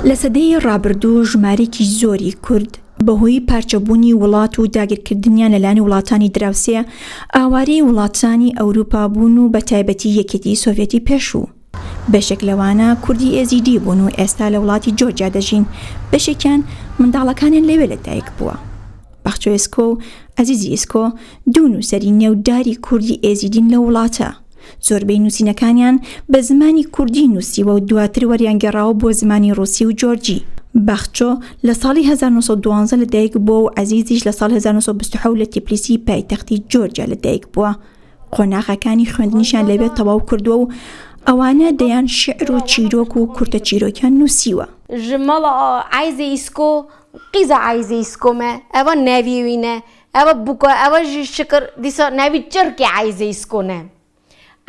لە سەدەی ڕابردوو ژمارەیەکی زۆری کورد بەهۆی پارچەبوونی وڵات و داگیرکردنیان لەلایەنی وڵاتانی دراوسێ ئاوارەی وڵاتانی ئەوروپا بوون و بە تایبەتی یەکێتی سۆڤێتی پێشوو. بەشێک لەوانە کوردی ئێزیدی بوون و ئێستا لە وڵاتی جۆرجیا دەژین. بەشێکیان منداڵەکانیان لەوێ لەدایک بووە. بەخچۆ ئێسکۆ و ئەزیزی ئێسکۆ دوو نووسەری نێوداری کوردی ئێزیدین لە وڵاتە. زۆربەی نووسینەکانیان بە زمانی کوردی نووسیوە و دواتر وەریان گەڕاوە بۆ زمانی ڕووسی و جۆرجی. بەخچۆ لە ساڵی 1912 لەدایک بووە و ئەزیزیش لە ساڵ 1927 لە تیپلیسی پایتەختی جۆرجیا لەدایک بووە. قۆناغەکانی خوێندنیشیان لەوێ تەواو کردووە و ئەوانە دەیان شعر و چیرۆک و کورتە چیرۆکیان نووسیوە. ژمەڵە ئایزە ئیسکۆ قیزە ئایزە ئیسکۆمە ئەوە ناویوینە ئەوە بووکە ئەوە شکر دیسە ناوی چرکی ئایزە ئیسکۆنە.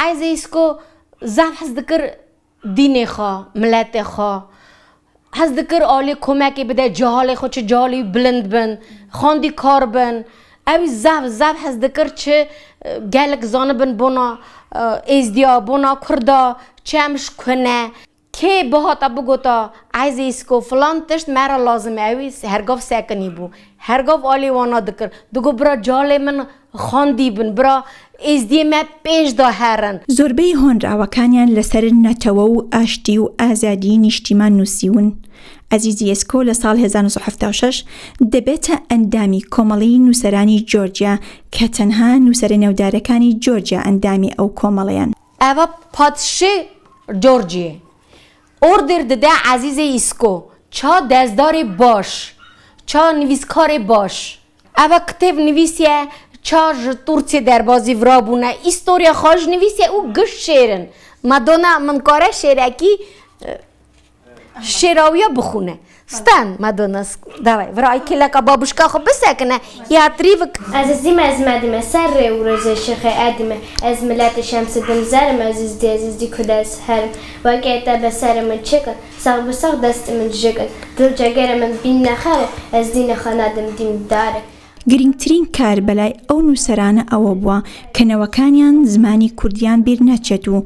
ئایزە ئیسکۆ زاف حەز دەکرد دینێخوا ملەتێخوا حەز دەکرد ئاڵێ کۆمەکی بدە جاهاڵی خۆ چ جاهاڵی بلند بن خواندی کار بن ئەوی زاف حەز دەکرد چ gelek zanibin bona êzdiya bona Kurda çemş kune kê bihata bigota eyzê îsko filan tişt me re lazim e ew hergav sekinî bû hergav alê wana dikir digot bira calê min xandî bin bira êzdiyê me pêş da herin. زۆربەی هۆنراوەکانیان لەسەر نەتەوە و ئاشتی و ئازادی نیشتیمان نووسیون. ئەزیزی ئێسکۆ لە ساڵ 1976 دەبێتە ئەندامی کۆمەڵی نووسەرانی جۆرجیا کە تەنها نووسەرە نێودارەکانی جۆرجیا ئەندامی ئەو کۆمەڵەیان. ئەوە پادشێ جۆرجیە ئۆردر دەدا ئەزیزە ئیسکۆ چا دەستدارێ باش چا نویسکارێ باش ئەوە کتێب نویسیە چا ji Turkiye derbazî virabûne îstorya xwe ji nivîsiye û girt şêrin Madonna min kare şêrekî şêrawiya bixûne stan Madonna davay vira kêleka babûşka xwe bisekine ya trîvik ez zîme ez medime ser rê û rêzê şixê edime ez miletê Şemsîdin zerim ezîzdî ku dest herim wekê te bi serê min çikin sax bi sax destê min jikin dil cegerê min bîne xerê ez dînê xwe nedim dîndarê. گرنگترین کار بەلای ئەو نووسەرانە ئەوە بووە کە نەوەکانیان زمانی کوردیان بیر نەچێت و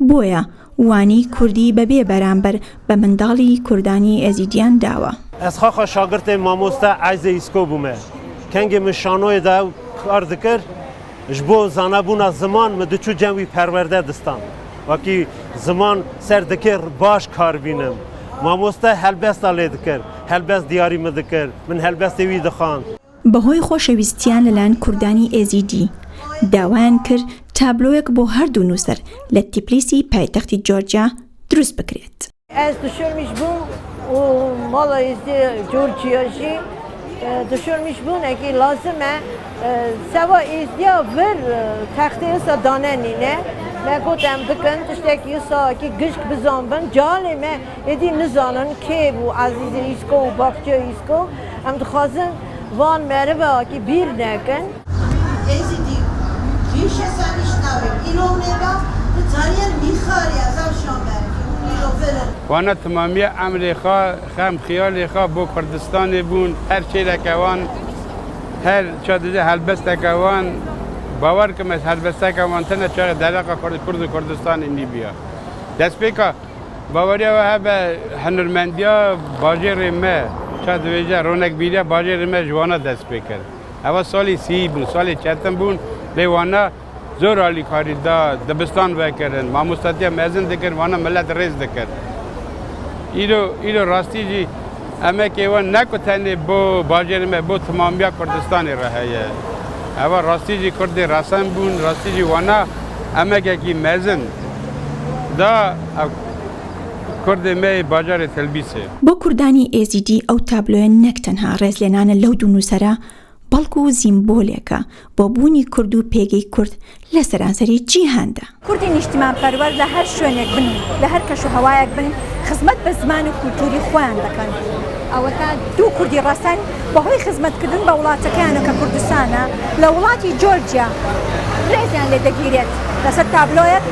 بۆیە وانی کوردی بەبێ بەرامبەر بە منداڵی کوردانی ئێزیدیان داوە. Ez xaxa şagirtê mamoste Eyzê îsko bûme. Kengê min şanoyê de kar dikir ji bo zanebûna ziman min diçû cem wî perwerde distan. Wakî ziman ser dikir baş kar bînim. Mamoste helbesta lê dikir. Helbest diyarî min dikir. Min helbestê wî dixwand. بەهۆی خۆشەویستیان لەلایەن کوردانی ئێزیدی داوایان کرد تابلۆیەک بۆ هەردوو نووسەر لە تیپلیسی پایتەختی جۆرجیا دروست بکرێت. Ez düşürmüş bu o mala izdi Georgia'yı düşürmüş bu ne ki lazım seva izdiya ver taxtaya sadanenine me gotem dikin tişteki sa ki gışk bizanbın calime edi nizanın ki bu Aziz İsko Bakçı İsko em dixwazin van merve ki bir nekin ezidi vişe sanişnave iloneva tariyan mikhari azam şamber وانا تمامی امریکا خم خیالی خواه با کردستان بون هر چی لکوان هر چادده هلبست لکوان باور کم از هلبست لکوان تنه چاق دلقا کرد و کردستان اینی بیا دست بیکا باوری و هبه هنرمندیا باجر ما چاد ویجا رونک بیریا باجر ما جوانا دست بیکر اوا سالی سی بون سالی چتن بون لیوانا زور عالی کاری دا دبستان وکردن ماموستاتیا مزن دکر وانا ملت ریز دکر ایرو راستی جی اما که وان نکتنی بو باجر ما بو تمامیا کردستانی رهایه اوا راستی جی کرد رسم بون راستی جی وانا اما که کی مزن دا کرد ما باجر تلبیسه بۆ کوردانی ئێزیدی ئەو تابلۆیە نەک تەنها ڕێزلێنانە لەو دوو نووسەرە بەڵکو و زیمبۆلێکە بۆ بوونی کورد و پێگەی کورد لە سەرانسەری جیهاندا. کوردی نیشتیمان پەروەر لە هەر شوێنێک بن لە هەر کەش و هەوایەک بن خزمەت بە زمان و کولتوری خۆیان دەکەن. ئەوەکە دوو کوردی ڕەسەن بەهۆی خزمەتکردن بە وڵاتەکانە کە کوردستانە لە وڵاتی جۆرجیا ڕێزیان لێ دەگیرێت لەسەر تابلۆیەک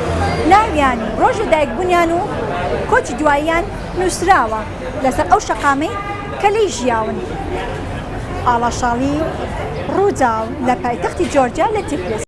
ناویانی ڕۆژی دایکبوونیان و کۆچی دواییان نووسراوە لەسەر ئەو شەقامەی کە لێی ژیاون. ئاڵاشاڵی ڕووداو لە پایتەختی جۆرجیا لە تیپلیس.